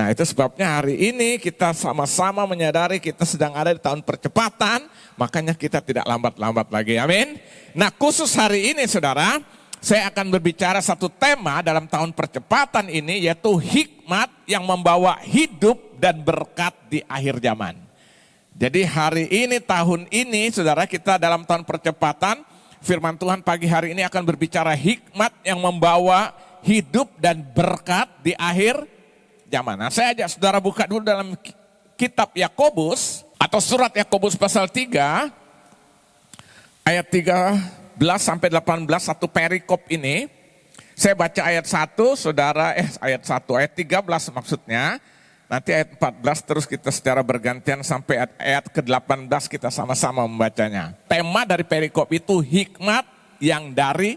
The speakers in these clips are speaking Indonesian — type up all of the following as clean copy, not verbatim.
Nah itu sebabnya hari ini kita sama-sama menyadari kita sedang ada di tahun percepatan, makanya kita tidak lambat-lambat lagi, amin. Nah khusus hari ini saudara, saya akan berbicara satu tema dalam tahun percepatan ini, yaitu hikmat yang membawa hidup dan berkat di akhir zaman. Jadi hari ini, tahun ini saudara, kita dalam tahun percepatan, firman Tuhan pagi hari ini akan berbicara hikmat yang membawa hidup dan berkat di akhir zaman. Nah, saya ajak saudara buka dulu dalam kitab Yakobus atau surat Yakobus pasal 3 ayat 13 sampai 18, satu perikop ini. Saya baca ayat 1, saudara ayat 1, ayat 13 maksudnya. Nanti ayat 14 terus kita secara bergantian sampai ayat ke-18 kita sama-sama membacanya. Tema dari perikop itu hikmat yang dari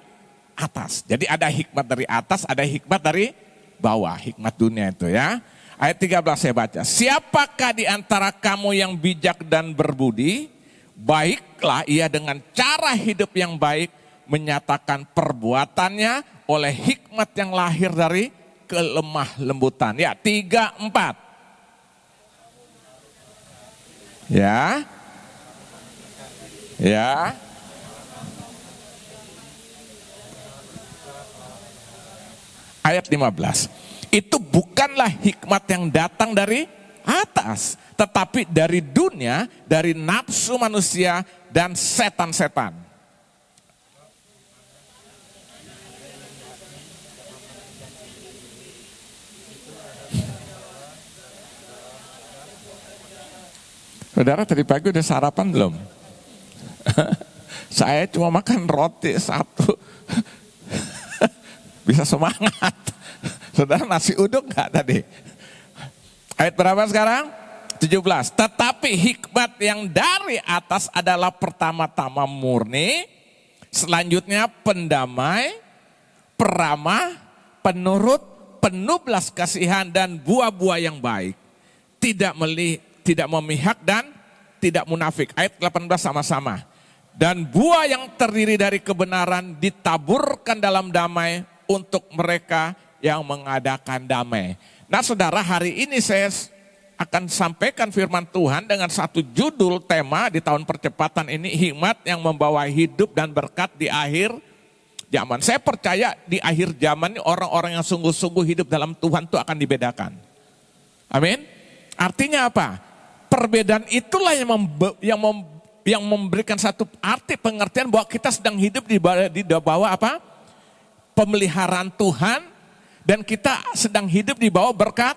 atas. Jadi ada hikmat dari atas, ada hikmat dari bawah, hikmat dunia itu ya. Ayat 13 saya baca. Siapakah di antara kamu yang bijak dan berbudi? Baiklah ia dengan cara hidup yang baik menyatakan perbuatannya oleh hikmat yang lahir dari kelemah lembutan. Ya, 3, 4. Ya. Ya. Ayat 15. Itu bukanlah hikmat yang datang dari atas, tetapi dari dunia, dari nafsu manusia dan setan-setan. Saudara tadi pagi udah sarapan belum? Saya cuma makan roti 1. Bisa semangat. Saudara nasi uduk enggak tadi? Ayat berapa sekarang? 17. Tetapi hikmat yang dari atas adalah pertama-tama murni, selanjutnya pendamai, peramah, penurut, penuh belas kasihan dan buah-buah yang baik. Tidak memihak dan tidak munafik. Ayat 18 sama-sama. Dan buah yang terdiri dari kebenaran ditaburkan dalam damai untuk mereka yang mengadakan damai. Nah saudara, hari ini saya akan sampaikan firman Tuhan dengan satu judul tema di tahun percepatan ini, hikmat yang membawa hidup dan berkat di akhir zaman. Saya percaya di akhir zaman ini orang-orang yang sungguh-sungguh hidup dalam Tuhan itu akan dibedakan. Amin. Artinya apa? Perbedaan itulah yang memberikan satu arti pengertian bahwa kita sedang hidup di bawah apa? Pemeliharaan Tuhan, dan kita sedang hidup di bawah berkat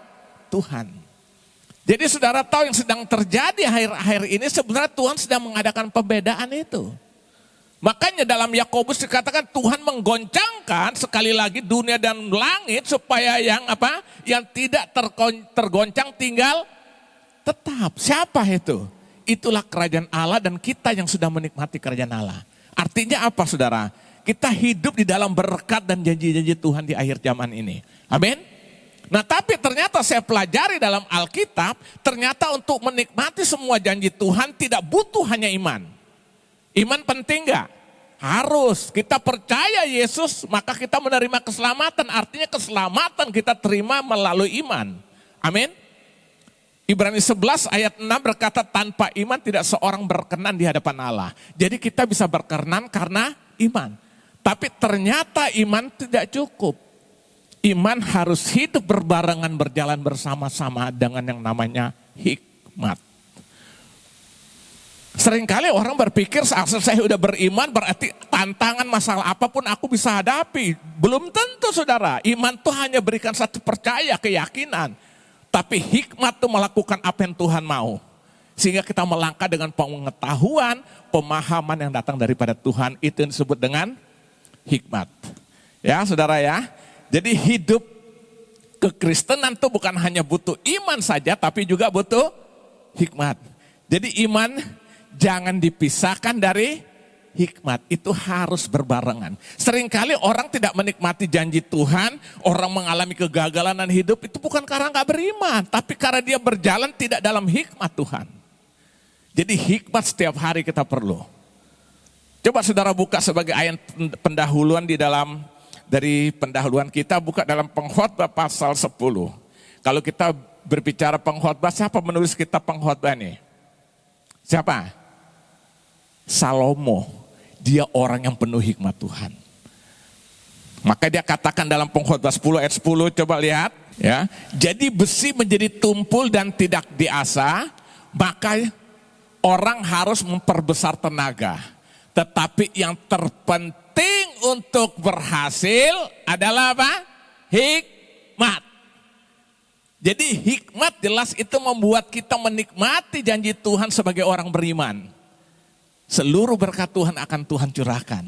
Tuhan. Jadi saudara tahu yang sedang terjadi akhir-akhir ini sebenarnya Tuhan sedang mengadakan pembedaan itu. Makanya dalam Yakobus dikatakan Tuhan menggoncangkan sekali lagi dunia dan langit supaya yang apa? Yang tidak tergoncang tinggal tetap. Siapa itu? Itulah kerajaan Allah dan kita yang sudah menikmati kerajaan Allah. Artinya apa saudara? Kita hidup di dalam berkat dan janji-janji Tuhan di akhir zaman ini. Amin. Nah tapi ternyata saya pelajari dalam Alkitab, ternyata untuk menikmati semua janji Tuhan tidak butuh hanya iman. Iman penting gak? Harus. Kita percaya Yesus maka kita menerima keselamatan. Artinya keselamatan kita terima melalui iman. Amin. Ibrani 11 ayat 6 berkata tanpa iman tidak seorang berkenan di hadapan Allah. Jadi kita bisa berkenan karena iman. Tapi ternyata iman tidak cukup. Iman harus hidup berbarengan, berjalan bersama-sama dengan yang namanya hikmat. Seringkali orang berpikir asal saya udah beriman berarti tantangan masalah apapun aku bisa hadapi. Belum tentu saudara, iman itu hanya berikan satu percaya, keyakinan. Tapi hikmat itu melakukan apa yang Tuhan mau. Sehingga kita melangkah dengan pengetahuan, pemahaman yang datang daripada Tuhan. Itu yang disebut dengan hikmat. Ya saudara ya. Jadi hidup kekristenan itu bukan hanya butuh iman saja, tapi juga butuh hikmat. Jadi iman jangan dipisahkan dari hikmat, itu harus berbarengan. Seringkali orang tidak menikmati janji Tuhan, orang mengalami kegagalan dan hidup itu bukan karena gak beriman, tapi karena dia berjalan tidak dalam hikmat Tuhan. Jadi hikmat setiap hari kita perlu. Coba saudara buka sebagai ayat pendahuluan dari pendahuluan kita, buka dalam Pengkhotbah pasal 10. Kalau kita berbicara pengkhotbah, siapa menulis kitab pengkhotbah ini? Siapa? Salomo. Dia orang yang penuh hikmat Tuhan. Maka dia katakan dalam pengkhotbah 10 ayat 10, coba lihat ya. Jadi besi menjadi tumpul dan tidak diasah, maka orang harus memperbesar tenaga. Tetapi yang terpenting untuk berhasil adalah apa? Hikmat. Jadi hikmat jelas itu membuat kita menikmati janji Tuhan sebagai orang beriman. Seluruh berkat Tuhan akan Tuhan curahkan.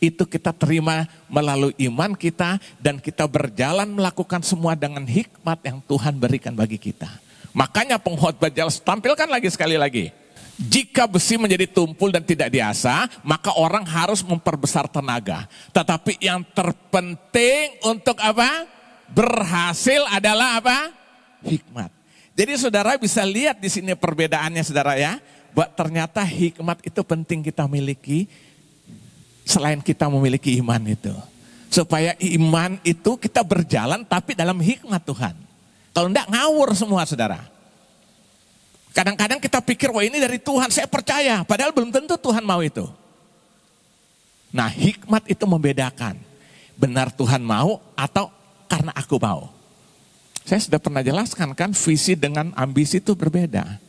Itu kita terima melalui iman kita dan kita berjalan melakukan semua dengan hikmat yang Tuhan berikan bagi kita. Makanya pengkhotbah jelas tampilkan lagi sekali lagi. Jika besi menjadi tumpul dan tidak diasah, maka orang harus memperbesar tenaga. Tetapi yang terpenting untuk apa? Berhasil adalah apa? Hikmat. Jadi saudara bisa lihat di sini perbedaannya saudara ya. Bahwa ternyata hikmat itu penting kita miliki. Selain kita memiliki iman itu. Supaya iman itu kita berjalan tapi dalam hikmat Tuhan. Kalau enggak ngawur semua saudara. Kadang-kadang kita pikir wah ini dari Tuhan saya percaya. Padahal belum tentu Tuhan mau itu. Nah hikmat itu membedakan. Benar Tuhan mau atau karena aku mau. Saya sudah pernah jelaskan kan visi dengan ambisi itu berbeda.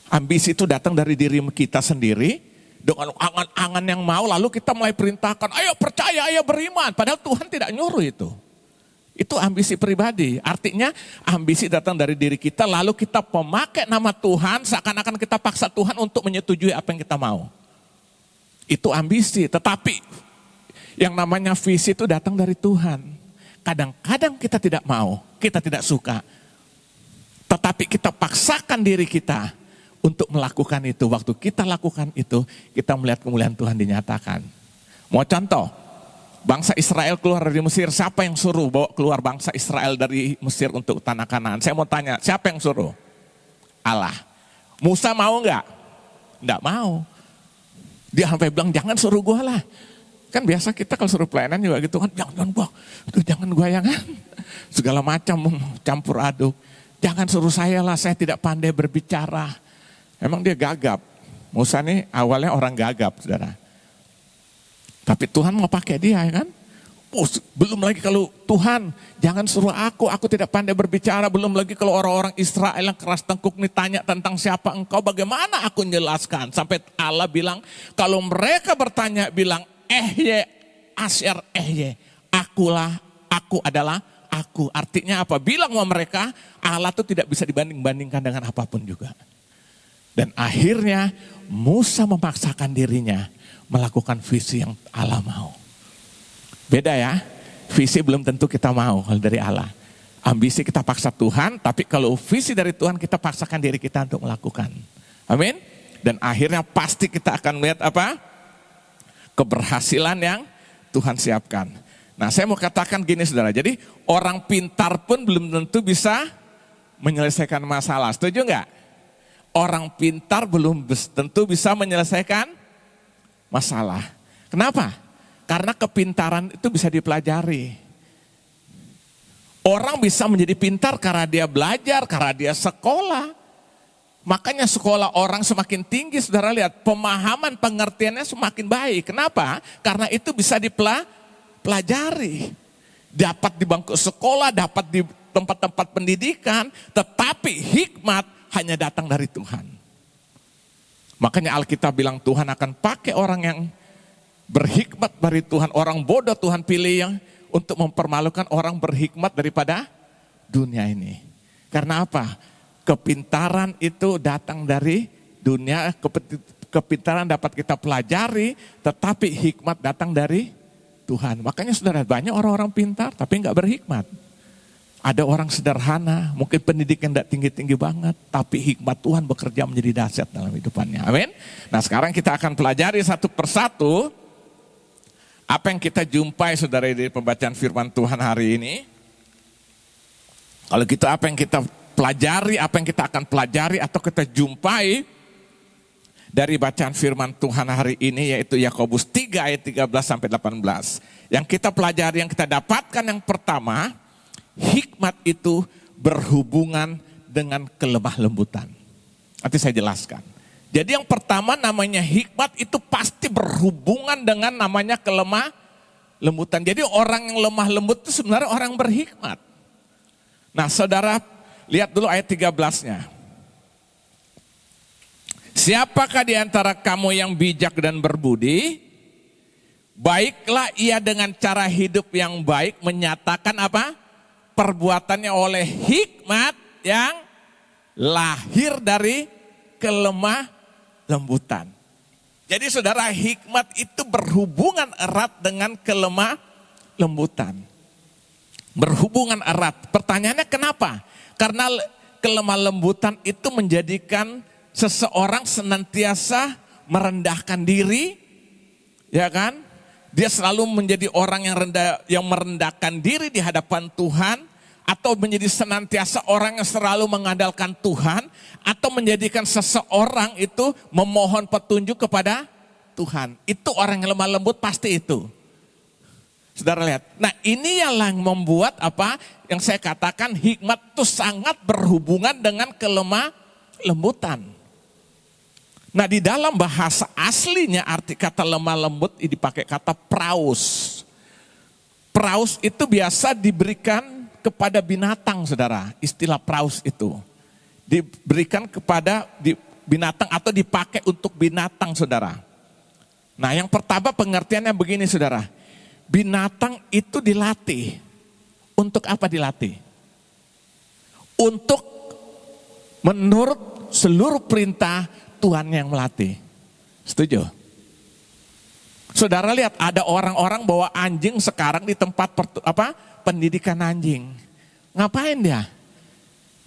Ambisi itu datang dari diri kita sendiri. Dengan angan-angan yang mau, lalu kita mulai perintahkan, ayo percaya, ayo beriman. Padahal Tuhan tidak nyuruh itu. Itu ambisi pribadi. Artinya ambisi datang dari diri kita, lalu kita memakai nama Tuhan, seakan-akan kita paksa Tuhan untuk menyetujui apa yang kita mau. Itu ambisi, tetapi yang namanya visi itu datang dari Tuhan. Kadang-kadang kita tidak mau, kita tidak suka. Tetapi kita paksakan diri kita untuk melakukan itu. Waktu kita lakukan itu, kita melihat kemuliaan Tuhan dinyatakan. Mau contoh, bangsa Israel keluar dari Mesir, siapa yang suruh bawa keluar bangsa Israel dari Mesir untuk tanah Kanaan? Saya mau tanya, siapa yang suruh? Allah. Musa mau enggak? Enggak mau. Dia sampai bilang, jangan suruh gua lah. Kan biasa kita kalau suruh pelayanan juga gitu kan, jangan gua, jangan gua jangan. Segala macam campur aduk. Jangan suruh saya lah, saya tidak pandai berbicara. Emang dia gagap. Musa nih awalnya orang gagap, saudara. Tapi Tuhan mau pakai dia, ya kan? Oh, belum lagi kalau Tuhan, jangan suruh aku tidak pandai berbicara. Belum lagi kalau orang-orang Israel yang keras tengkuk nih tanya tentang siapa engkau, bagaimana aku menjelaskan? Sampai Allah bilang, kalau mereka bertanya bilang, Ehye, Asyar Ehye, akulah, aku adalah aku. Artinya apa? Bilang sama mereka, Allah itu tidak bisa dibanding-bandingkan dengan apapun juga. Dan akhirnya Musa memaksakan dirinya melakukan visi yang Allah mau. Beda ya, visi belum tentu kita mau kalau dari Allah. Ambisi kita paksa Tuhan, tapi kalau visi dari Tuhan kita paksakan diri kita untuk melakukan. Amin. Dan akhirnya pasti kita akan melihat apa? Keberhasilan yang Tuhan siapkan. Nah saya mau katakan gini saudara, jadi orang pintar pun belum tentu bisa menyelesaikan masalah. Setuju enggak? Orang pintar belum tentu bisa menyelesaikan masalah. Kenapa? Karena kepintaran itu bisa dipelajari. Orang bisa menjadi pintar karena dia belajar, karena dia sekolah. Makanya sekolah orang semakin tinggi, saudara lihat, pemahaman pengertiannya semakin baik. Kenapa? Karena itu bisa dipelajari. Dapat di bangku sekolah, dapat di tempat-tempat pendidikan, tetapi hikmat hanya datang dari Tuhan. Makanya Alkitab bilang Tuhan akan pakai orang yang berhikmat dari Tuhan. Orang bodoh Tuhan pilih yang untuk mempermalukan orang berhikmat daripada dunia ini. Karena apa? Kepintaran itu datang dari dunia, kepintaran dapat kita pelajari, tetapi hikmat datang dari Tuhan. Makanya saudara, banyak orang-orang pintar tapi enggak berhikmat. Ada orang sederhana, mungkin pendidikan tidak tinggi-tinggi banget, tapi hikmat Tuhan bekerja menjadi dahsyat dalam hidupannya. Amin. Nah sekarang kita akan pelajari satu persatu apa yang kita jumpai saudara di pembacaan firman Tuhan hari ini. Kalau gitu apa yang kita pelajari, apa yang kita akan pelajari atau kita jumpai dari bacaan firman Tuhan hari ini, yaitu Yakobus 3 ayat 13 sampai 18. Yang kita pelajari, yang kita dapatkan yang pertama, hikmat itu berhubungan dengan kelemah lembutan. Nanti saya jelaskan. Jadi yang pertama namanya hikmat itu pasti berhubungan dengan namanya kelemah lembutan. Jadi orang yang lemah lembut itu sebenarnya orang berhikmat. Nah saudara lihat dulu ayat 13-nya. Siapakah di antara kamu yang bijak dan berbudi? Baiklah ia dengan cara hidup yang baik menyatakan apa? Perbuatannya oleh hikmat yang lahir dari kelemah lembutan. Jadi saudara, hikmat itu berhubungan erat dengan kelemah lembutan. Berhubungan erat. Pertanyaannya kenapa? Karena kelemah lembutan itu menjadikan seseorang senantiasa merendahkan diri, ya kan? Dia selalu menjadi orang yang merendahkan diri di hadapan Tuhan, atau menjadi senantiasa orang yang selalu mengandalkan Tuhan, atau menjadikan seseorang itu memohon petunjuk kepada Tuhan. Itu orang yang lemah lembut pasti itu. Saudara lihat. Nah ini yang membuat apa yang saya katakan hikmat itu sangat berhubungan dengan kelemah lembutan. Nah di dalam bahasa aslinya arti kata lemah lembut dipakai kata praus. Praus itu biasa diberikan kepada binatang saudara. Istilah praus itu diberikan kepada binatang atau dipakai untuk binatang saudara. Nah yang pertama pengertiannya begini saudara. Binatang itu dilatih. Untuk apa dilatih? Untuk menurut seluruh perintah Tuhan yang melatih. Setuju? Saudara lihat ada orang-orang bawa anjing sekarang di tempat pendidikan anjing. Ngapain dia?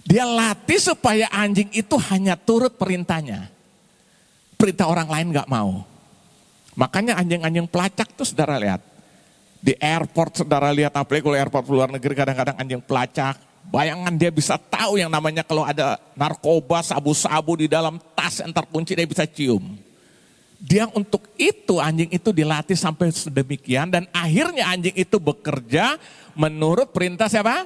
Dia latih supaya anjing itu hanya turut perintahnya. Perintah orang lain gak mau. Makanya anjing-anjing pelacak tuh saudara lihat. Di airport saudara lihat, apalagi kalau airport luar negeri kadang-kadang anjing pelacak. Bayangan dia bisa tahu yang namanya kalau ada narkoba, sabu-sabu di dalam tas yang terkunci dia bisa cium. Dia untuk itu anjing itu dilatih sampai sedemikian dan akhirnya anjing itu bekerja menurut perintah siapa?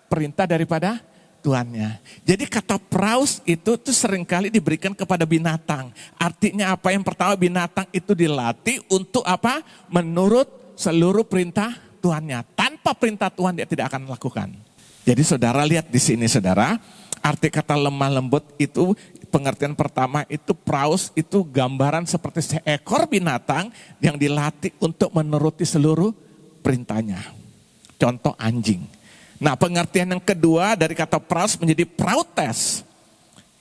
Perintah daripada tuannya. Jadi kata praus itu tuh seringkali diberikan kepada binatang. Artinya apa? Yang pertama binatang itu dilatih untuk apa? Menurut seluruh perintah tuannya. Tanpa perintah Tuhan dia tidak akan melakukan. Jadi saudara lihat di sini saudara, arti kata lemah lembut itu pengertian pertama itu praus itu gambaran seperti seekor binatang yang dilatih untuk menuruti seluruh perintahnya. Contoh anjing. Nah pengertian yang kedua dari kata praus menjadi prautes.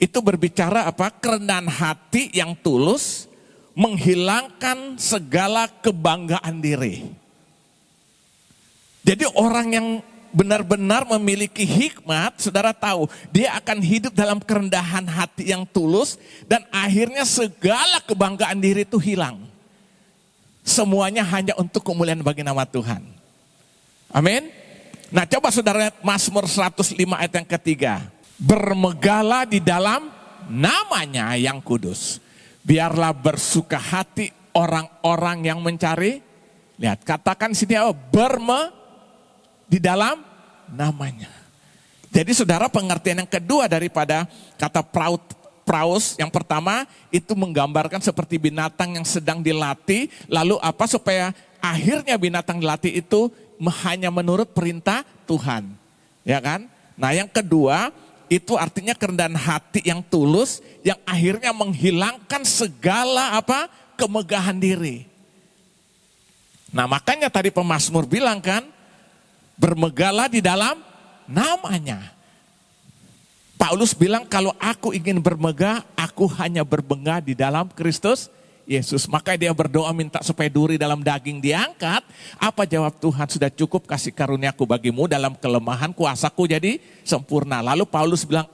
Itu berbicara apa? Kerendahan hati yang tulus, menghilangkan segala kebanggaan diri. Jadi orang yang benar-benar memiliki hikmat, saudara tahu, dia akan hidup dalam kerendahan hati yang tulus dan akhirnya segala kebanggaan diri itu hilang. Semuanya hanya untuk kemuliaan bagi nama Tuhan. Amin. Nah coba saudara lihat Mazmur 105 ayat yang ketiga. Bermegahlah di dalam namanya yang kudus. Biarlah bersuka hati orang-orang yang mencari. Lihat katakan sini di dalam namanya. Jadi saudara pengertian yang kedua daripada kata praus yang pertama itu menggambarkan seperti binatang yang sedang dilatih. Lalu apa supaya akhirnya binatang dilatih itu hanya menurut perintah Tuhan. Ya kan? Nah yang kedua itu artinya kerendahan hati yang tulus yang akhirnya menghilangkan segala kemegahan diri. Nah makanya tadi pemazmur bilang kan, bermegahlah di dalam namanya. Paulus bilang kalau aku ingin bermegah, aku hanya bermegah di dalam Kristus Yesus. Maka dia berdoa minta supaya duri dalam daging diangkat. Apa jawab Tuhan? Sudah cukup kasih karuniaku bagimu, dalam kelemahan kuasaku jadi sempurna. Lalu Paulus bilang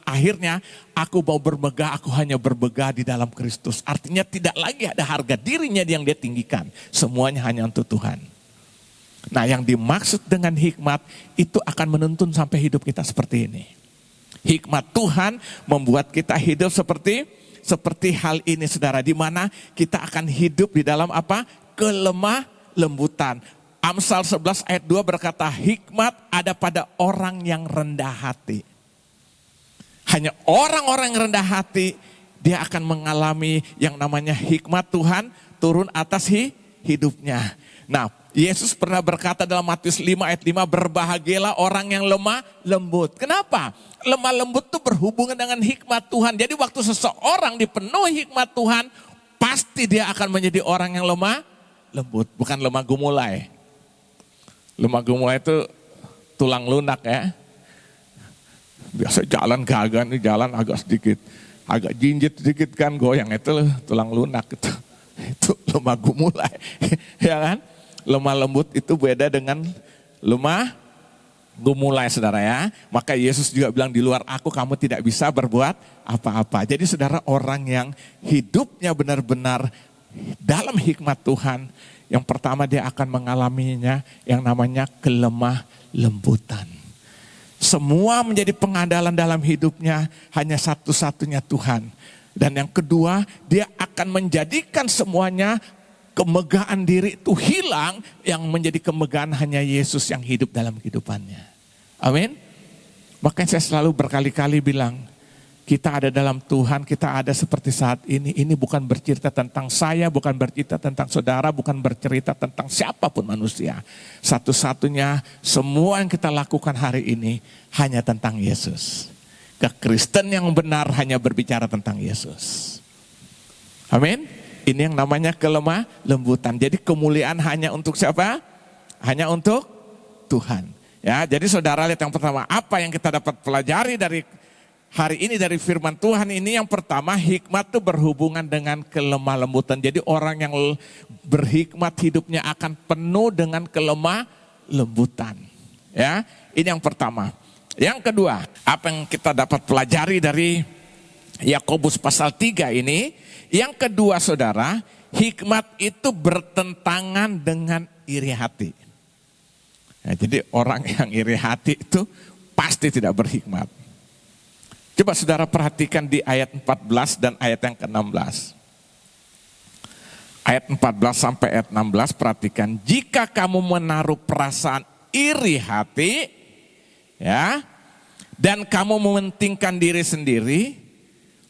akhirnya aku mau bermegah, aku hanya bermegah di dalam Kristus. Artinya tidak lagi ada harga dirinya yang dia tinggikan. Semuanya hanya untuk Tuhan. Nah yang dimaksud dengan hikmat itu akan menuntun sampai hidup kita seperti ini. Hikmat Tuhan membuat kita hidup seperti hal ini saudara. Di mana kita akan hidup di dalam kelemah lembutan. Amsal 11 ayat 2 berkata, hikmat ada pada orang yang rendah hati. Hanya orang-orang yang rendah hati, dia akan mengalami yang namanya hikmat Tuhan turun atas hidupnya. Nah, Yesus pernah berkata dalam Matius 5 ayat 5, berbahagialah orang yang lemah lembut. Kenapa? Lemah lembut itu berhubungan dengan hikmat Tuhan. Jadi waktu seseorang dipenuhi hikmat Tuhan, pasti dia akan menjadi orang yang lemah lembut, bukan lemah gumulai. Lemah gumulai itu tulang lunak ya. Biasa jalan gagah nih, jalan agak sedikit, agak jinjit sedikit kan goyang, itu tulang lunak itu. Itu lemah gumulai, ya kan? Lemah lembut itu beda dengan lemah gumulai, saudara ya. Maka Yesus juga bilang, di luar aku kamu tidak bisa berbuat apa-apa. Jadi saudara, orang yang hidupnya benar-benar dalam hikmat Tuhan, yang pertama dia akan mengalaminya yang namanya kelemah lembutan. Semua menjadi pengandalan dalam hidupnya hanya satu-satunya Tuhan. Dan yang kedua, dia akan menjadikan semuanya kemegahan diri itu hilang, yang menjadi kemegahan hanya Yesus yang hidup dalam kehidupannya. Amin. Makanya saya selalu berkali-kali bilang, kita ada dalam Tuhan, kita ada seperti saat ini. Ini bukan bercerita tentang saya, bukan bercerita tentang saudara, bukan bercerita tentang siapapun manusia. Satu-satunya semua yang kita lakukan hari ini hanya tentang Yesus. Kekristen yang benar hanya berbicara tentang Yesus. Amin. Ini yang namanya kelemah lembutan. Jadi kemuliaan hanya untuk siapa? Hanya untuk Tuhan. Ya, jadi saudara lihat yang pertama, apa yang kita dapat pelajari dari hari ini dari firman Tuhan ini? Yang pertama, hikmat itu berhubungan dengan kelemah lembutan. Jadi orang yang berhikmat hidupnya akan penuh dengan kelemah lembutan. Ya, ini yang pertama. Yang kedua, apa yang kita dapat pelajari dari Yakobus pasal 3 ini? Yang kedua saudara, hikmat itu bertentangan dengan iri hati. Nah, jadi orang yang iri hati itu pasti tidak berhikmat. Coba saudara perhatikan di ayat 14 dan ayat yang ke-16. Ayat 14 sampai ayat 16 perhatikan. Jika kamu menaruh perasaan iri hati, ya, dan kamu mementingkan diri sendiri.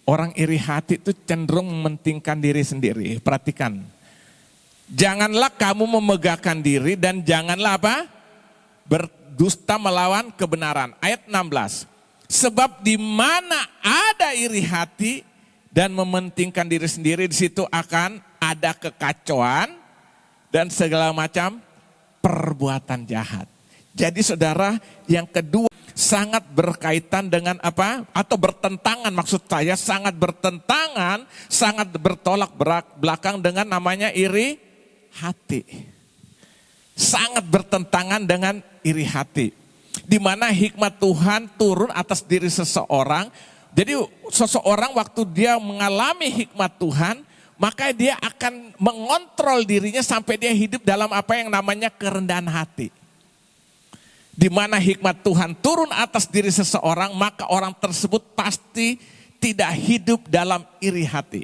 Orang iri hati itu cenderung mementingkan diri sendiri. Perhatikan. Janganlah kamu memegahkan diri dan janganlah apa? Berdusta melawan kebenaran. Ayat 16. Sebab di mana ada iri hati dan mementingkan diri sendiri, di situ akan ada kekacauan dan segala macam perbuatan jahat. Jadi saudara, yang kedua sangat berkaitan dengan apa? Atau bertentangan, maksud saya sangat bertentangan, sangat bertolak belakang dengan namanya iri hati. Sangat bertentangan dengan iri hati. Di mana hikmat Tuhan turun atas diri seseorang. Jadi seseorang waktu dia mengalami hikmat Tuhan, maka dia akan mengontrol dirinya sampai dia hidup dalam apa yang namanya kerendahan hati. Di mana hikmat Tuhan turun atas diri seseorang, maka orang tersebut pasti tidak hidup dalam iri hati.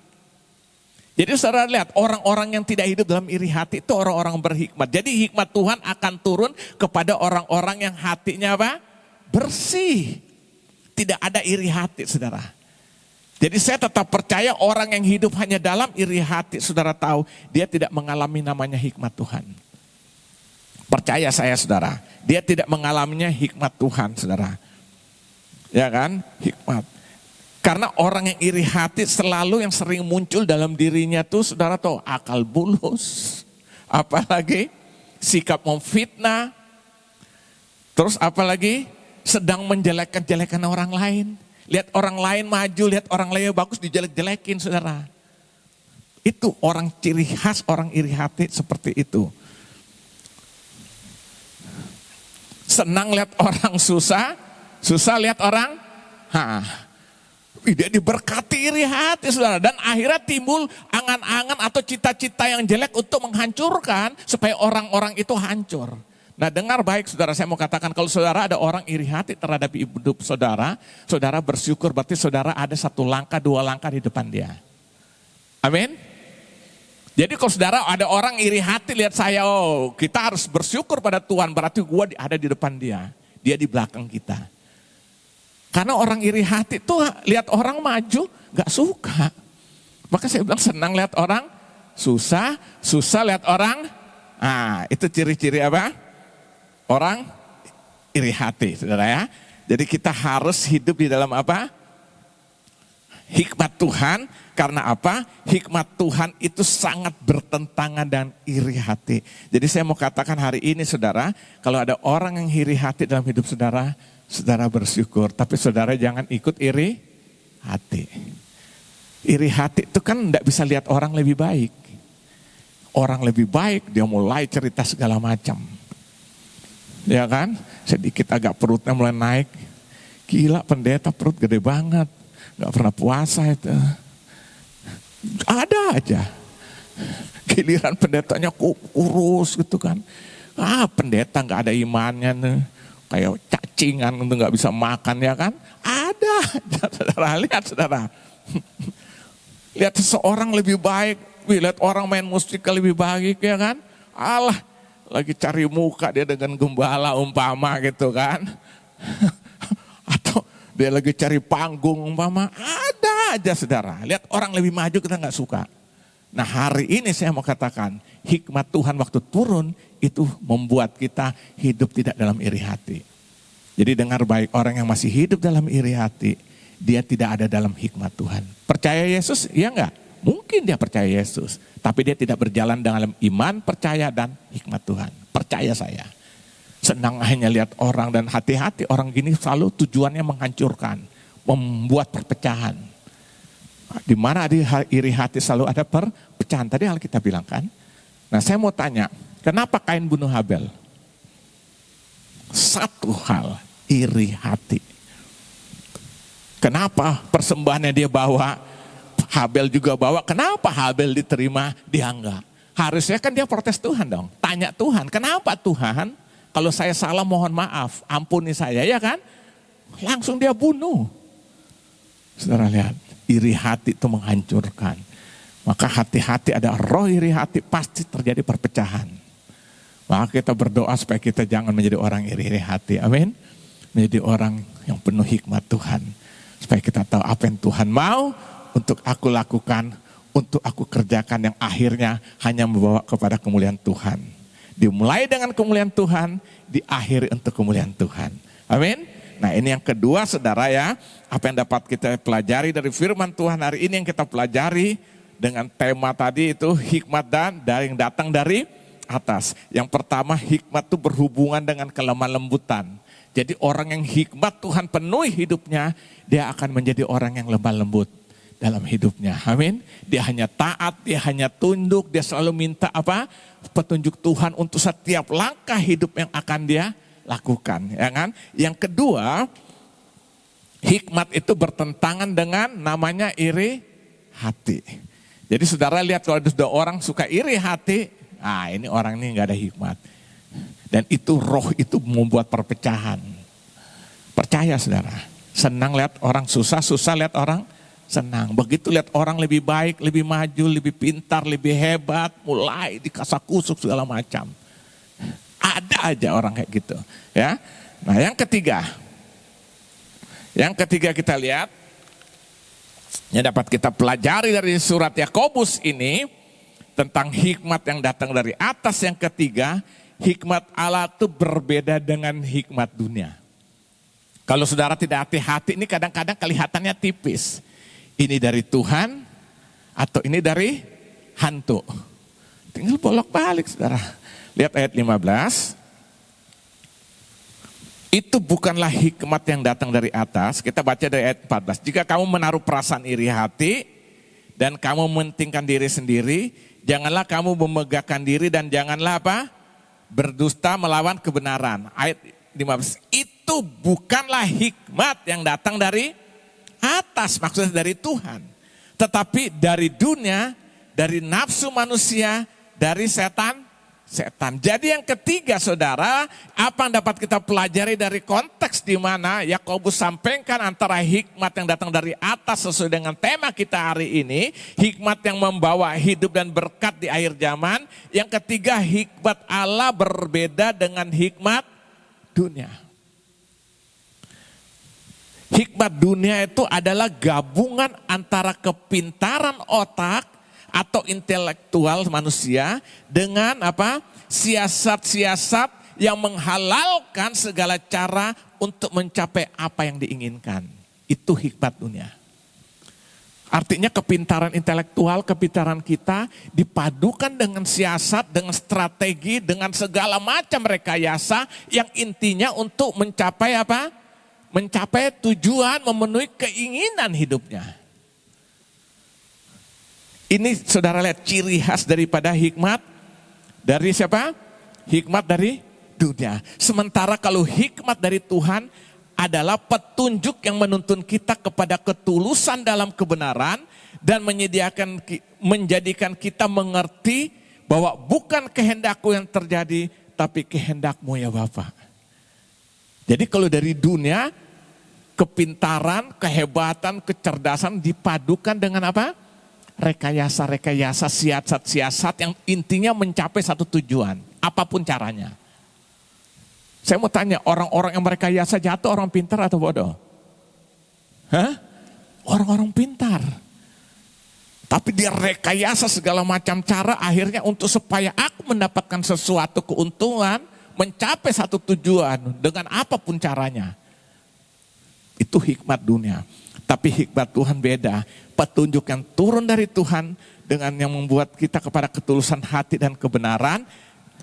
Jadi saudara lihat, orang-orang yang tidak hidup dalam iri hati itu orang-orang berhikmat. Jadi hikmat Tuhan akan turun kepada orang-orang yang hatinya apa? Bersih. Tidak ada iri hati, saudara. Jadi saya tetap percaya orang yang hidup hanya dalam iri hati, saudara tahu, dia tidak mengalami namanya hikmat Tuhan. Percaya saya saudara, dia tidak mengalaminya hikmat Tuhan saudara. Ya kan, hikmat. Karena orang yang iri hati selalu yang sering muncul dalam dirinya tuh saudara tahu, akal bulus. Apalagi sikap memfitnah. Terus apalagi sedang menjelek-jelekan orang lain. Lihat orang lain maju, lihat orang lain bagus dijelek-jelekin saudara. Itu orang ciri khas orang iri hati seperti itu. Senang lihat orang susah, susah lihat orang, dia diberkati iri hati saudara. Dan akhirnya timbul angan-angan atau cita-cita yang jelek untuk menghancurkan supaya orang-orang itu hancur. Nah dengar baik saudara, saya mau katakan kalau saudara ada orang iri hati terhadap hidup saudara, saudara bersyukur berarti saudara ada 1 langkah 2 langkah di depan dia. Amin. Jadi kalau saudara ada orang iri hati lihat saya, oh kita harus bersyukur pada Tuhan, berarti gue ada di depan dia di belakang kita. Karena orang iri hati tuh lihat orang maju gak suka. Maka saya bilang senang lihat orang susah lihat orang. Nah itu ciri-ciri apa? Orang iri hati, saudara ya. Jadi kita harus hidup di dalam apa? Hikmat Tuhan. Karena apa? Hikmat Tuhan itu sangat bertentangan dengan iri hati. Jadi saya mau katakan hari ini saudara, kalau ada orang yang iri hati dalam hidup saudara, saudara bersyukur. Tapi saudara jangan ikut iri hati. Iri hati itu kan tidak bisa lihat orang lebih baik. Orang lebih baik dia mulai cerita segala macam. Ya kan? Sedikit agak perutnya mulai naik. Gila pendeta perut gede banget. Gak pernah puasa itu. Ada aja. Giliran pendetanya kurus gitu kan. Pendeta gak ada imannya nih. Kayak cacingan itu gak bisa makan ya kan. Ada. Saudara lihat saudara. Lihat seseorang lebih baik. Lihat orang main musik lebih baik ya kan. Allah lagi cari muka dia dengan gembala umpama gitu kan. Atau dia lagi cari panggung umpama. Ada aja saudara. Lihat orang lebih maju kita gak suka. Nah hari ini saya mau katakan. Hikmat Tuhan waktu turun itu membuat kita hidup tidak dalam iri hati. Jadi dengar baik, orang yang masih hidup dalam iri hati. Dia tidak ada dalam hikmat Tuhan. Percaya Yesus? Ya enggak? Mungkin dia percaya Yesus. Tapi dia tidak berjalan dalam iman, percaya dan hikmat Tuhan. Percaya saya. Senang hanya lihat orang dan hati-hati orang gini selalu tujuannya menghancurkan. Membuat perpecahan. Di mana ada iri hati selalu ada perpecahan. Tadi hal kita bilang kan. Nah saya mau tanya, kenapa Kain bunuh Habel? Satu hal, iri hati. Kenapa persembahannya dia bawa, Habel juga bawa, kenapa Habel diterima, dia enggak? Harusnya kan dia protes Tuhan dong, tanya Tuhan, kenapa Tuhan? Kalau saya salah mohon maaf, ampuni saya ya kan? Langsung dia bunuh. Saudara lihat, iri hati itu menghancurkan. Maka hati-hati ada roh iri hati pasti terjadi perpecahan. Maka kita berdoa supaya kita jangan menjadi orang iri hati. Amin. Menjadi orang yang penuh hikmat Tuhan. Supaya kita tahu apa yang Tuhan mau untuk aku lakukan. Untuk aku kerjakan yang akhirnya hanya membawa kepada kemuliaan Tuhan. Dimulai dengan kemuliaan Tuhan. Diakhiri untuk kemuliaan Tuhan. Amin. Nah ini yang kedua saudara ya. Apa yang dapat kita pelajari dari firman Tuhan hari ini yang kita pelajari. Dengan tema tadi itu hikmat dan yang datang dari atas. Yang pertama hikmat itu berhubungan dengan kelemah lembutan. Jadi orang yang hikmat Tuhan penuhi hidupnya. Dia akan menjadi orang yang lemah lembut dalam hidupnya. Amin. Dia hanya taat, dia hanya tunduk. Dia selalu minta apa? Petunjuk Tuhan untuk setiap langkah hidup yang akan dia lakukan. Ya kan? Yang kedua, hikmat itu bertentangan dengan namanya iri hati. Jadi saudara lihat kalau ada orang suka iri hati, ini orang ini gak ada hikmat. Dan itu roh itu membuat perpecahan. Percaya saudara, senang lihat orang susah lihat orang senang. Begitu lihat orang lebih baik, lebih maju, lebih pintar, lebih hebat, mulai dikasak-kusuk segala macam. Ada aja orang kayak gitu. Ya. Nah yang ketiga kita lihat, yang dapat kita pelajari dari surat Yakobus ini tentang hikmat yang datang dari atas. Yang ketiga, hikmat Allah itu berbeda dengan hikmat dunia. Kalau saudara tidak hati-hati ini kadang-kadang kelihatannya tipis. Ini dari Tuhan atau ini dari hantu. Tinggal bolak-balik saudara. Lihat ayat 15. Itu bukanlah hikmat yang datang dari atas. Kita baca dari ayat 14. Jika kamu menaruh perasaan iri hati dan kamu mementingkan diri sendiri, janganlah kamu memegahkan diri dan janganlah apa? Berdusta melawan kebenaran. Ayat 15. Itu bukanlah hikmat yang datang dari atas, maksudnya dari Tuhan. Tetapi dari dunia, dari nafsu manusia, dari setan setan. Jadi yang ketiga saudara, apa yang dapat kita pelajari dari konteks di mana Yakobus sampaikan antara hikmat yang datang dari atas sesuai dengan tema kita hari ini, hikmat yang membawa hidup dan berkat di akhir zaman. Yang ketiga, hikmat Allah berbeda dengan hikmat dunia. Hikmat dunia itu adalah gabungan antara kepintaran otak atau intelektual manusia dengan apa? Siasat-siasat yang menghalalkan segala cara untuk mencapai apa yang diinginkan. Itu hikmat dunia. Artinya kepintaran intelektual, kepintaran kita dipadukan dengan siasat, dengan strategi, dengan segala macam rekayasa yang intinya untuk mencapai apa? Mencapai tujuan, memenuhi keinginan hidupnya. Ini saudara lihat ciri khas daripada hikmat dari siapa? Hikmat dari dunia. Sementara kalau hikmat dari Tuhan adalah petunjuk yang menuntun kita kepada ketulusan dalam kebenaran dan menjadikan kita mengerti bahwa bukan kehendakku yang terjadi tapi kehendakmu ya Bapa. Jadi kalau dari dunia, kepintaran, kehebatan, kecerdasan dipadukan dengan apa? Rekayasa-rekayasa, siasat-siasat yang intinya mencapai satu tujuan, apapun caranya. Saya mau tanya, orang-orang yang merekayasa jatuh orang pintar atau bodoh? Hah? Orang-orang pintar. Tapi dia rekayasa segala macam cara akhirnya untuk supaya aku mendapatkan sesuatu keuntungan, mencapai satu tujuan dengan apapun caranya. Itu hikmat dunia. Tapi hikmat Tuhan beda. Petunjuk yang turun dari Tuhan dengan yang membuat kita kepada ketulusan hati dan kebenaran,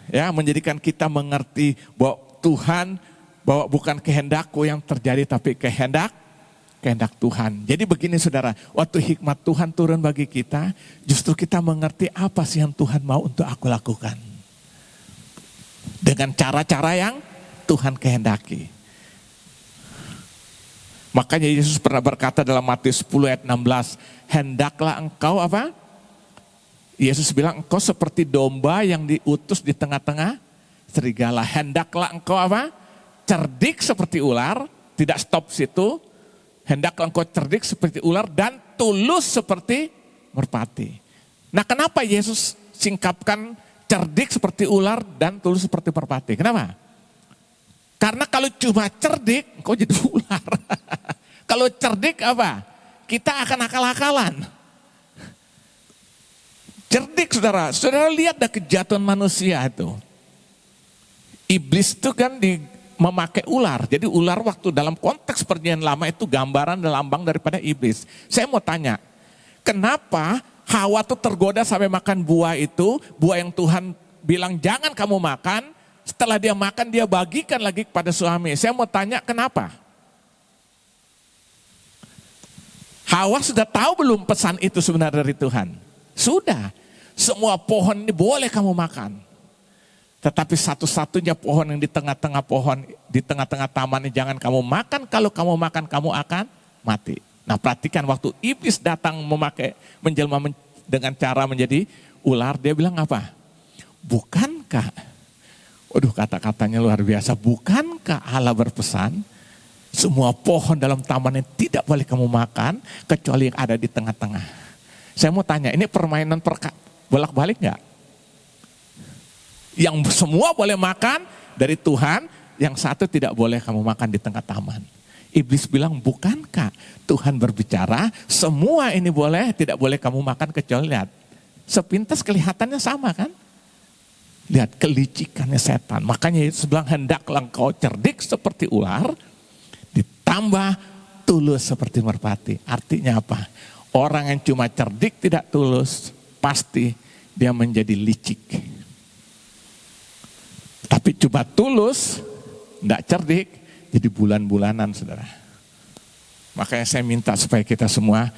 ya, menjadikan kita mengerti bahwa Tuhan, bahwa bukan kehendakku yang terjadi tapi kehendak Tuhan. Jadi begini saudara, waktu hikmat Tuhan turun bagi kita, justru kita mengerti apa sih yang Tuhan mau untuk aku lakukan. Dengan cara-cara yang Tuhan kehendaki. Makanya Yesus pernah berkata dalam Matius 10 ayat 16, hendaklah engkau apa? Yesus bilang engkau seperti domba yang diutus di tengah-tengah serigala. Hendaklah engkau apa? Cerdik seperti ular, tidak stop situ. Hendaklah engkau cerdik seperti ular dan tulus seperti merpati. Nah kenapa Yesus singkapkan cerdik seperti ular dan tulus seperti merpati? Kenapa? Karena kalau cuma cerdik, engkau jadi ular. Kalau cerdik apa? Kita akan akal-akalan. Cerdik saudara, saudara lihat dah kejatuhan manusia itu. Iblis itu kan memakai ular. Jadi ular waktu dalam konteks perjanjian lama itu gambaran dan lambang daripada iblis. Saya mau tanya, kenapa Hawa tuh tergoda sampai makan buah itu, buah yang Tuhan bilang jangan kamu makan, setelah dia makan dia bagikan lagi kepada suami. Saya mau tanya kenapa? Hawa sudah tahu belum pesan itu sebenarnya dari Tuhan? Sudah. Semua pohon ini boleh kamu makan. Tetapi satu-satunya pohon yang di tengah-tengah pohon, di tengah-tengah taman ini jangan kamu makan. Kalau kamu makan kamu akan mati. Nah perhatikan waktu iblis datang menjelma dengan cara menjadi ular, dia bilang apa? Bukankah? Waduh kata-katanya luar biasa. Bukankah Allah berpesan semua pohon dalam taman ini tidak boleh kamu makan kecuali yang ada di tengah-tengah. Saya mau tanya, ini permainan bolak-balik enggak? Yang semua boleh makan dari Tuhan, yang satu tidak boleh kamu makan di tengah taman. Iblis bilang, bukankah Tuhan berbicara semua ini boleh, tidak boleh kamu makan kecuali lihat. Sepintas kelihatannya sama kan? Lihat kelicikannya setan. Makanya Yesus bilang hendaklah engkau cerdik seperti ular, ditambah tulus seperti merpati. Artinya apa? Orang yang cuma cerdik tidak tulus, pasti dia menjadi licik. Tapi cuma tulus, tidak cerdik, jadi bulan-bulanan saudara. Makanya saya minta supaya kita semua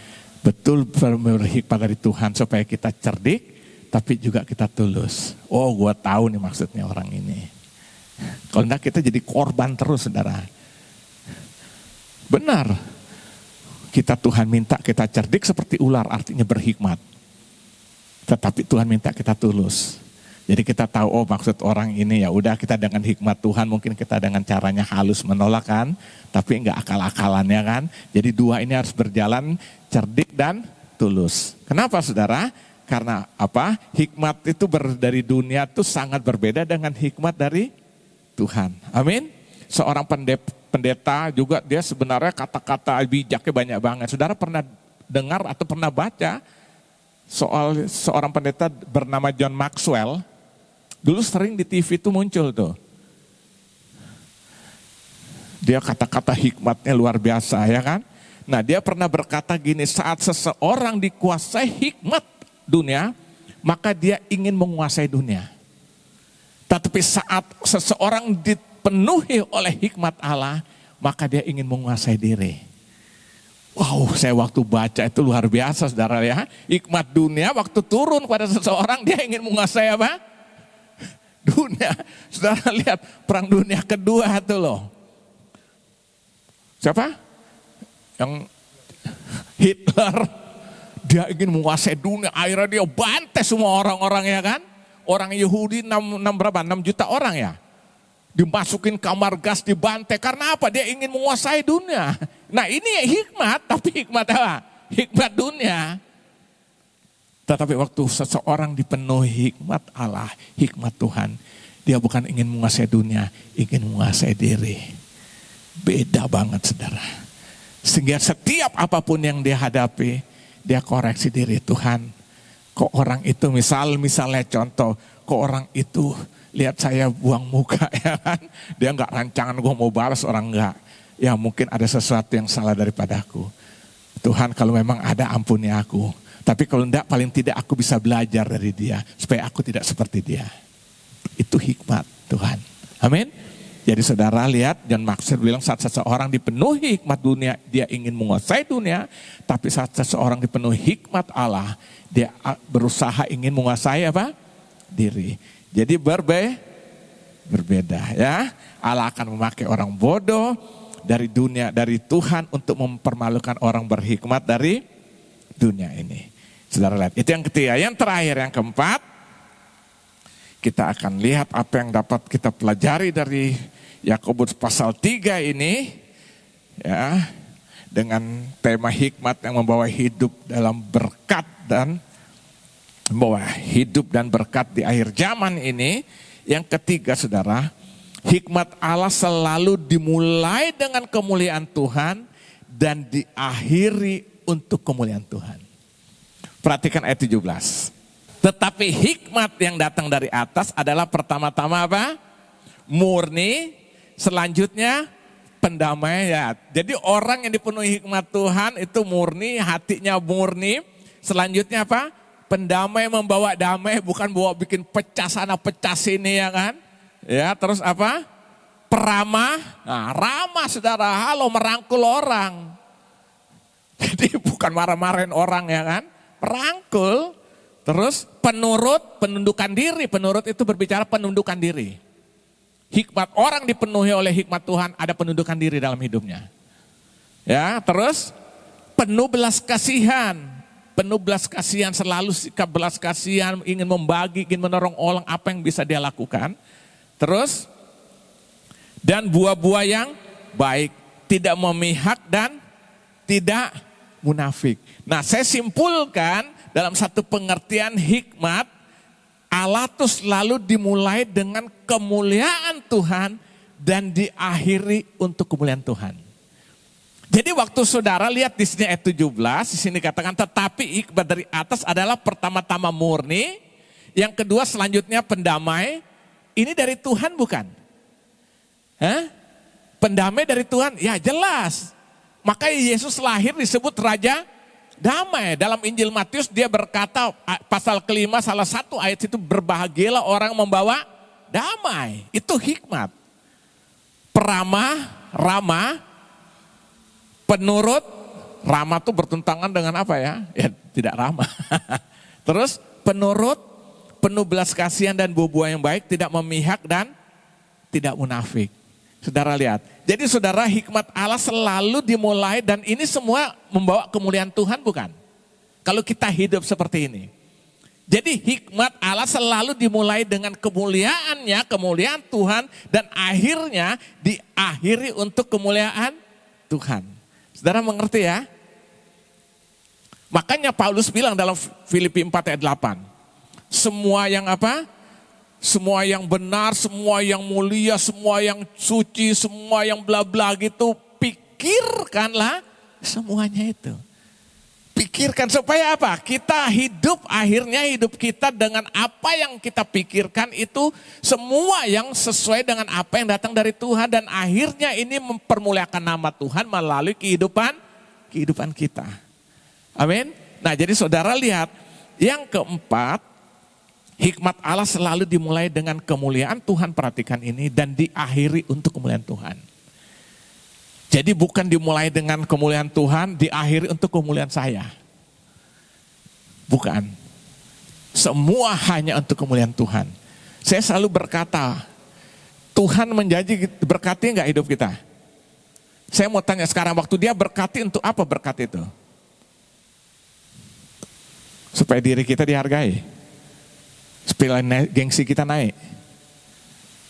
betul berhikmat dari Tuhan, supaya kita cerdik, tapi juga kita tulus. Oh gue tahu nih maksudnya orang ini. Kalau enggak kita jadi korban terus saudara. Benar. Kita Tuhan minta kita cerdik seperti ular, artinya berhikmat. Tetapi Tuhan minta kita tulus. Jadi kita tahu, oh maksud orang ini ya udah kita dengan hikmat Tuhan, mungkin kita dengan caranya halus menolak kan, tapi enggak akal-akalannya kan. Jadi dua ini harus berjalan cerdik dan tulus. Kenapa saudara? Karena apa? Hikmat itu dari dunia itu sangat berbeda dengan hikmat dari Tuhan. Amin. Seorang pendeta juga dia sebenarnya kata-kata bijaknya banyak banget. Saudara pernah dengar atau pernah baca soal seorang pendeta bernama John Maxwell? Dulu sering di TV itu muncul tuh. Dia kata-kata hikmatnya luar biasa ya kan. Nah dia pernah berkata gini, saat seseorang dikuasai hikmat dunia, maka dia ingin menguasai dunia. Tetapi saat seseorang dipenuhi oleh hikmat Allah, maka dia ingin menguasai diri. Wow, saya waktu baca itu luar biasa saudara ya. Hikmat dunia waktu turun pada seseorang, dia ingin menguasai apa? Dunia. Saudara lihat perang dunia kedua itu loh. Siapa? Yang Hitler. Dia ingin menguasai dunia, akhirnya dia bantai semua orang-orang ya kan. Orang Yahudi 6 juta orang ya. Dimasukin kamar gas, dibantai. Karena apa? Dia ingin menguasai dunia. Nah ini hikmat, tapi hikmat apa? Hikmat dunia. Tetapi waktu seseorang dipenuhi hikmat Allah, hikmat Tuhan, dia bukan ingin menguasai dunia, ingin menguasai diri. Beda banget saudara. Sehingga setiap apapun yang dia hadapi, dia koreksi diri. Tuhan, kok orang itu misalnya contoh, kok orang itu lihat saya buang muka ya kan. Dia enggak rancangan gue mau balas, orang enggak. Ya mungkin ada sesuatu yang salah daripadaku. Tuhan kalau memang ada ampuni aku. Tapi kalau enggak paling tidak aku bisa belajar dari dia. Supaya aku tidak seperti dia. Itu hikmat Tuhan. Amin. Jadi saudara lihat, John Maxwell bilang saat seseorang dipenuhi hikmat dunia, dia ingin menguasai dunia. Tapi saat seseorang dipenuhi hikmat Allah, dia berusaha ingin menguasai apa? Diri. Jadi berbeda ya. Allah akan memakai orang bodoh dari dunia, dari Tuhan untuk mempermalukan orang berhikmat dari dunia ini. Saudara lihat, itu yang ketiga. Yang terakhir, yang keempat, kita akan lihat apa yang dapat kita pelajari dari Yakobus pasal 3 ini ya, dengan tema hikmat yang membawa hidup dalam berkat dan membawa hidup dan berkat di akhir zaman ini. Yang ketiga saudara, hikmat Allah selalu dimulai dengan kemuliaan Tuhan dan diakhiri untuk kemuliaan Tuhan. Perhatikan ayat 17. Tetapi hikmat yang datang dari atas adalah pertama-tama apa? Murni, selanjutnya pendamaian. Jadi orang yang dipenuhi hikmat Tuhan itu murni, hatinya murni. Selanjutnya apa? Pendamai, membawa damai, bukan bawa bikin pecah sana pecah sini ya kan. Ya, terus apa? Peramah. Nah, ramah saudara, halo merangkul orang. Jadi bukan marah-marahin orang ya kan. Merangkul. Terus penurut, penundukan diri. Penurut itu berbicara penundukan diri. Hikmat orang dipenuhi oleh hikmat Tuhan, ada penundukan diri dalam hidupnya. Ya, terus penuh belas kasihan. Penuh belas kasihan, selalu sikap belas kasihan, ingin membagi, ingin menolong orang apa yang bisa dia lakukan. Terus dan buah-buah yang baik, tidak memihak dan tidak munafik. Nah, saya simpulkan dalam satu pengertian hikmat, Allah itu selalu dimulai dengan kemuliaan Tuhan dan diakhiri untuk kemuliaan Tuhan. Jadi waktu saudara lihat di sini ayat 17, di sini katakan tetapi hikmat dari atas adalah pertama-tama murni, yang kedua selanjutnya pendamai. Ini dari Tuhan bukan? Pendamai dari Tuhan? Ya jelas. Makanya Yesus lahir disebut Raja Damai. Dalam Injil Matius dia berkata pasal kelima salah satu ayat itu, berbahagialah orang membawa damai. Itu hikmat. Peramah, ramah, penurut. Ramah itu bertentangan dengan apa ya? Ya tidak ramah. Terus penurut, penuh belas kasihan dan buah-buah yang baik, tidak memihak dan tidak munafik. Saudara lihat, jadi saudara hikmat Allah selalu dimulai dan ini semua membawa kemuliaan Tuhan bukan? Kalau kita hidup seperti ini. Jadi hikmat Allah selalu dimulai dengan kemuliaannya, kemuliaan Tuhan, dan akhirnya diakhiri untuk kemuliaan Tuhan. Saudara mengerti ya? Makanya Paulus bilang dalam Filipi 4 ayat 8, semua yang apa? Semua yang benar, semua yang mulia, semua yang suci, semua yang bla bla gitu, pikirkanlah semuanya itu. Pikirkan supaya apa? Kita hidup, akhirnya hidup kita dengan apa yang kita pikirkan itu semua yang sesuai dengan apa yang datang dari Tuhan. Dan akhirnya ini mempermuliakan nama Tuhan melalui kehidupan kita. Amin. Nah jadi saudara lihat, yang keempat, hikmat Allah selalu dimulai dengan kemuliaan Tuhan, perhatikan ini, dan diakhiri untuk kemuliaan Tuhan. Jadi bukan dimulai dengan kemuliaan Tuhan, diakhiri untuk kemuliaan saya. Bukan. Semua hanya untuk kemuliaan Tuhan. Saya selalu berkata, Tuhan menjanji berkati enggak hidup kita? Saya mau tanya sekarang, waktu dia berkati, untuk apa berkat itu? Supaya diri kita dihargai. Supaya gengsi kita naik.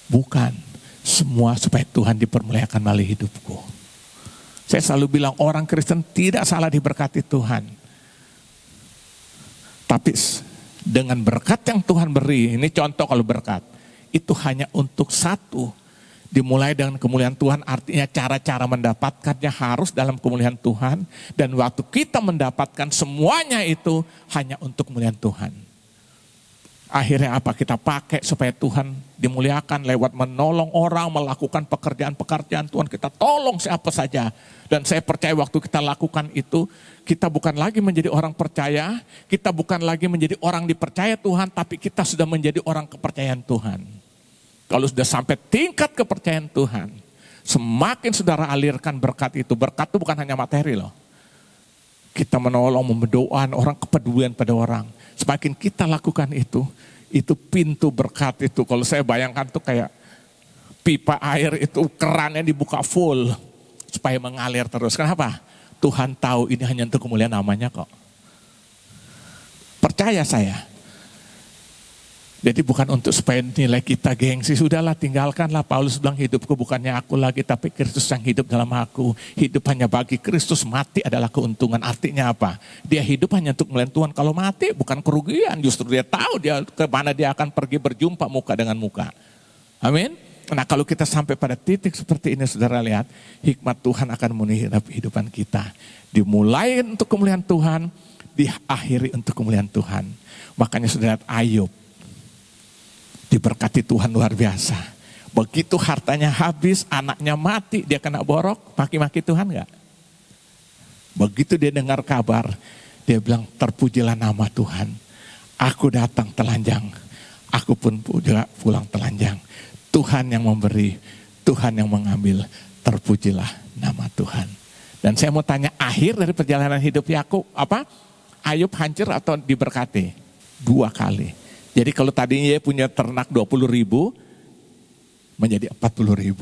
Bukan. Semua supaya Tuhan dipermuliakan melalui hidupku. Saya selalu bilang orang Kristen tidak salah diberkati Tuhan. Tapi dengan berkat yang Tuhan beri, ini contoh kalau berkat, itu hanya untuk satu. Dimulai dengan kemuliaan Tuhan, artinya cara-cara mendapatkannya harus dalam kemuliaan Tuhan. Dan waktu kita mendapatkan semuanya itu hanya untuk kemuliaan Tuhan. Akhirnya apa? Kita pakai supaya Tuhan dimuliakan lewat menolong orang, melakukan pekerjaan-pekerjaan Tuhan. Kita tolong siapa saja. Dan saya percaya waktu kita lakukan itu, kita bukan lagi menjadi orang percaya, kita bukan lagi menjadi orang dipercaya Tuhan, tapi kita sudah menjadi orang kepercayaan Tuhan. Kalau sudah sampai tingkat kepercayaan Tuhan, semakin saudara alirkan berkat itu. Berkat itu bukan hanya materi loh. Kita menolong, mendoakan orang, kepedulian pada orang. Semakin kita lakukan itu pintu berkat itu. Kalau saya bayangkan tuh kayak pipa air itu kerannya dibuka full supaya mengalir terus. Kenapa? Tuhan tahu ini hanya untuk kemuliaan namanya kok. Percaya saya. Jadi bukan untuk supaya nilai kita gengsi, sudahlah tinggalkanlah. Paulus bilang hidupku bukannya aku lagi tapi Kristus yang hidup dalam aku. Hidup hanya bagi Kristus, mati adalah keuntungan. Artinya apa? Dia hidup hanya untuk melihat Tuhan. Kalau mati bukan kerugian, justru dia tahu dia kemana dia akan pergi berjumpa muka dengan muka. Amin. Nah kalau kita sampai pada titik seperti ini saudara lihat, hikmat Tuhan akan memenuhi kehidupan kita. Dimulai untuk kemuliaan Tuhan, diakhiri untuk kemuliaan Tuhan. Makanya saudara lihat Ayub. Diberkati Tuhan luar biasa. Begitu hartanya habis, anaknya mati, dia kena borok, maki-maki Tuhan enggak? Begitu dia dengar kabar, dia bilang terpujilah nama Tuhan. Aku datang telanjang, aku pun pulang telanjang. Tuhan yang memberi, Tuhan yang mengambil, terpujilah nama Tuhan. Dan saya mau tanya, akhir dari perjalanan hidup Yakub apa? Ayub hancur atau diberkati? 2 kali. Jadi kalau tadinya dia punya ternak 20.000 menjadi 40.000.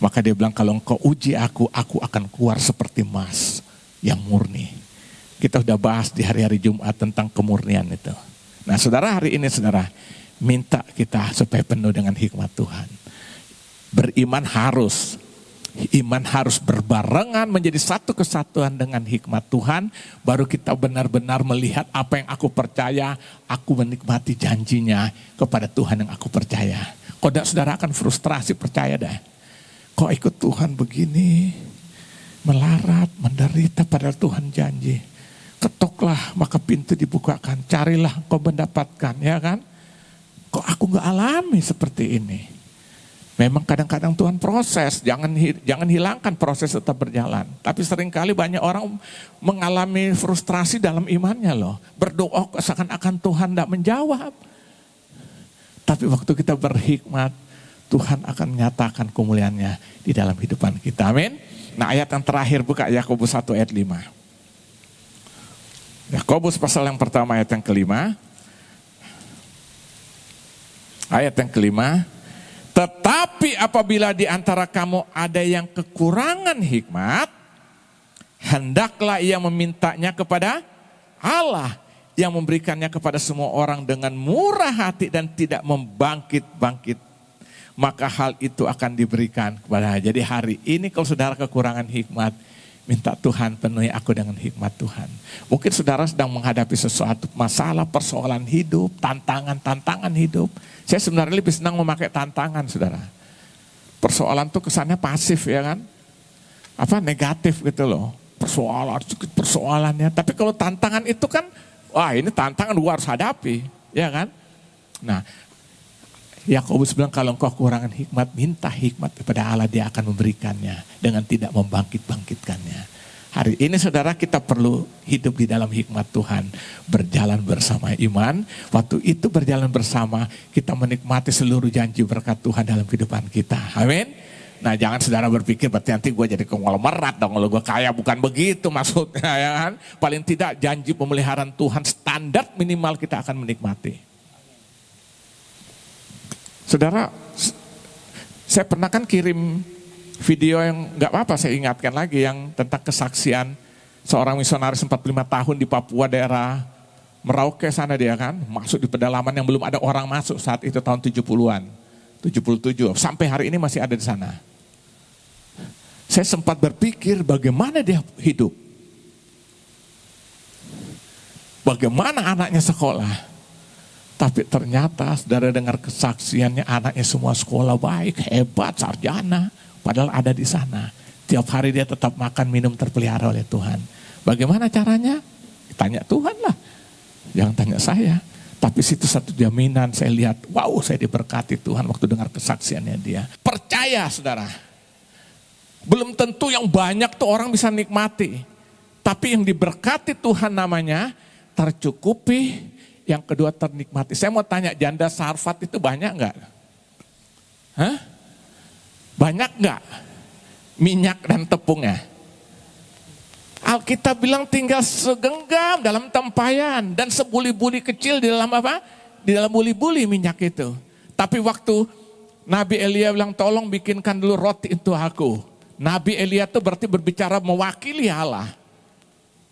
Maka dia bilang kalau engkau uji aku akan keluar seperti emas yang murni. Kita sudah bahas di hari-hari Jumat tentang kemurnian itu. Nah saudara hari ini saudara minta kita supaya penuh dengan hikmat Tuhan. Beriman harus. Iman harus berbarengan menjadi satu kesatuan dengan hikmat Tuhan. Baru kita benar-benar melihat apa yang aku percaya. Aku menikmati janjinya kepada Tuhan yang aku percaya. Kok tidak saudara akan frustrasi percaya dah. Kok ikut Tuhan begini. Melarat, menderita padahal Tuhan janji. Ketoklah maka pintu dibukakan. Carilah kau mendapatkan ya kan. Kok aku gak alami seperti ini. Memang kadang-kadang Tuhan proses, jangan hilangkan proses tetap berjalan. Tapi seringkali banyak orang mengalami frustrasi dalam imannya loh. Berdoa seakan-akan Tuhan tidak menjawab. Tapi waktu kita berhikmat, Tuhan akan menyatakan kemuliaannya di dalam kehidupan kita. Amin. Nah ayat yang terakhir buka Yakobus 1 ayat 5. Yakobus pasal yang pertama ayat yang kelima. Ayat yang kelima. Tetapi apabila di antara kamu ada yang kekurangan hikmat, hendaklah ia memintanya kepada Allah yang memberikannya kepada semua orang dengan murah hati dan tidak membangkit-bangkit, maka hal itu akan diberikan kepada. Jadi hari ini kalau saudara kekurangan hikmat, minta Tuhan penuhi aku dengan hikmat Tuhan. Mungkin saudara sedang menghadapi sesuatu masalah, persoalan hidup, tantangan hidup. Saya sebenarnya lebih senang memakai tantangan, saudara. Persoalan tuh kesannya pasif, ya kan? Negatif gitu loh. Persoalannya. Tapi kalau tantangan itu kan, wah ini tantangan gua harus hadapi, ya kan? Nah, Yakobus bilang kalau engkau kekurangan hikmat, minta hikmat kepada Allah, dia akan memberikannya dengan tidak membangkit-bangkitkannya. Hari ini saudara, kita perlu hidup di dalam hikmat Tuhan, berjalan bersama iman. Waktu itu berjalan bersama, kita menikmati seluruh janji berkat Tuhan dalam kehidupan kita. Amin. Nah, jangan saudara berpikir berarti nanti gue jadi konglomerat dong kalau gue kaya. Bukan begitu maksudnya, ya kan? Paling tidak janji pemeliharaan Tuhan, standar minimal kita akan menikmati. Saudara, saya pernah kan kirim video yang gak apa-apa saya ingatkan lagi, yang tentang kesaksian seorang misionaris 45 tahun di Papua, daerah Merauke sana dia kan, masuk di pedalaman yang belum ada orang masuk saat itu tahun 70-an, 77, sampai hari ini masih ada di sana. Saya sempat berpikir bagaimana dia hidup, bagaimana anaknya sekolah. Tapi ternyata saudara dengar kesaksiannya, anaknya semua sekolah baik, hebat, sarjana. Padahal ada di sana. Tiap hari dia tetap makan, minum, terpelihara oleh Tuhan. Bagaimana caranya? Tanya Tuhan lah. Jangan tanya saya. Tapi situ satu jaminan, saya lihat, wow, saya diberkati Tuhan waktu dengar kesaksiannya dia. Percaya saudara. Belum tentu yang banyak tuh orang bisa nikmati. Tapi yang diberkati Tuhan namanya tercukupi. Yang kedua ternikmati. Saya mau tanya, janda Sarfat itu banyak enggak? Hah? Banyak enggak minyak dan tepungnya? Alkitab bilang tinggal segenggam dalam tempayan dan sebuli-buli kecil di dalam apa? Di dalam buli-buli minyak itu. Tapi waktu Nabi Elia bilang tolong bikinkan dulu roti untuk aku. Nabi Elia itu berarti berbicara mewakili Allah.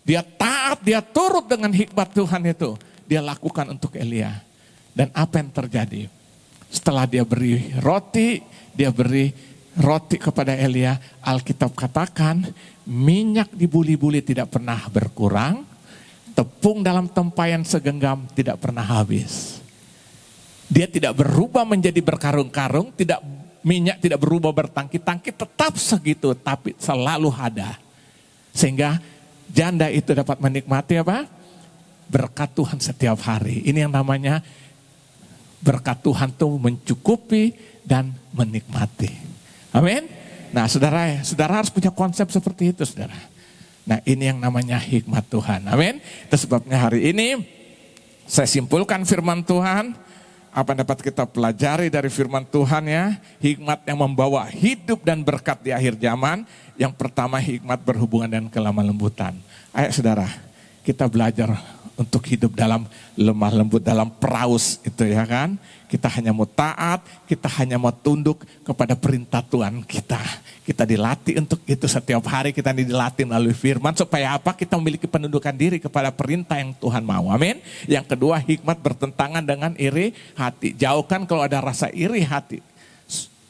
Dia taat, dia turut dengan hikmat Tuhan itu. Dia lakukan untuk Elia. Dan apa yang terjadi? Setelah dia beri roti kepada Elia, Alkitab katakan minyak di buli-buli tidak pernah berkurang, tepung dalam tempayan segenggam tidak pernah habis. Dia tidak berubah menjadi berkarung-karung, minyak tidak berubah bertangki-tangki, tetap segitu, tapi selalu ada. Sehingga janda itu dapat menikmati apa? Berkat Tuhan setiap hari. Ini yang namanya berkat Tuhan itu mencukupi dan menikmati. Amin. Nah saudara harus punya konsep seperti itu saudara. Nah ini yang namanya hikmat Tuhan. Amin. Itu sebabnya hari ini saya simpulkan firman Tuhan. Apa yang dapat kita pelajari dari firman Tuhan ya. Hikmat yang membawa hidup dan berkat di akhir zaman. Yang pertama hikmat berhubungan dengan kelemah lembutan. Ayo saudara, kita belajar untuk hidup dalam lemah lembut, dalam praus itu ya kan. Kita hanya mau taat, kita hanya mau tunduk kepada perintah Tuhan kita. Kita dilatih untuk itu setiap hari, kita dilatih melalui firman. Supaya apa? Kita memiliki penundukan diri kepada perintah yang Tuhan mau. Amin. Yang kedua, hikmat bertentangan dengan iri hati. Jauhkan kalau ada rasa iri hati.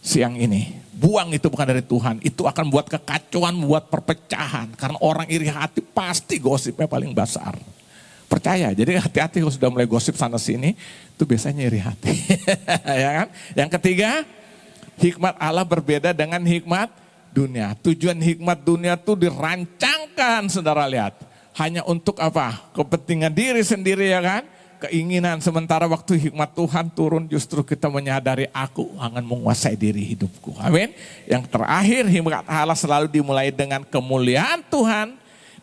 Siang ini, buang itu bukan dari Tuhan. Itu akan buat kekacauan, buat perpecahan. Karena orang iri hati pasti gosipnya paling besar. Percaya, jadi hati-hati kalau sudah mulai gosip sana sini, itu biasanya iri hati. Ya kan? Yang ketiga, hikmat Allah berbeda dengan hikmat dunia. Tujuan hikmat dunia itu dirancangkan, saudara lihat. Hanya untuk apa? Kepentingan diri sendiri ya kan? Keinginan, sementara waktu hikmat Tuhan turun justru kita menyadari aku akan menguasai diri hidupku. Amin. Yang terakhir, hikmat Allah selalu dimulai dengan kemuliaan Tuhan.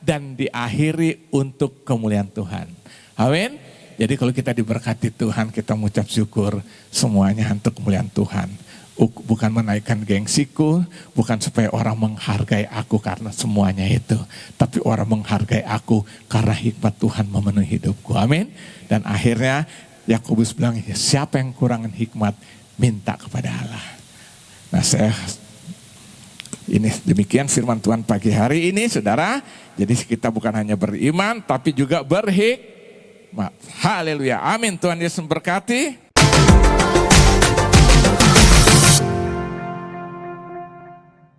Dan diakhiri untuk kemuliaan Tuhan. Amin. Jadi kalau kita diberkati Tuhan, kita mengucap syukur semuanya untuk kemuliaan Tuhan. Bukan menaikkan gengsiku, bukan supaya orang menghargai aku karena semuanya itu. Tapi orang menghargai aku karena hikmat Tuhan memenuhi hidupku. Amin. Dan akhirnya Yakobus bilang, siapa yang kurangan hikmat, minta kepada Allah. Nah ini demikian firman Tuhan pagi hari ini saudara. Jadi kita bukan hanya beriman tapi juga berhikmat. Haleluya. Amin. Tuhan Yesus memberkati.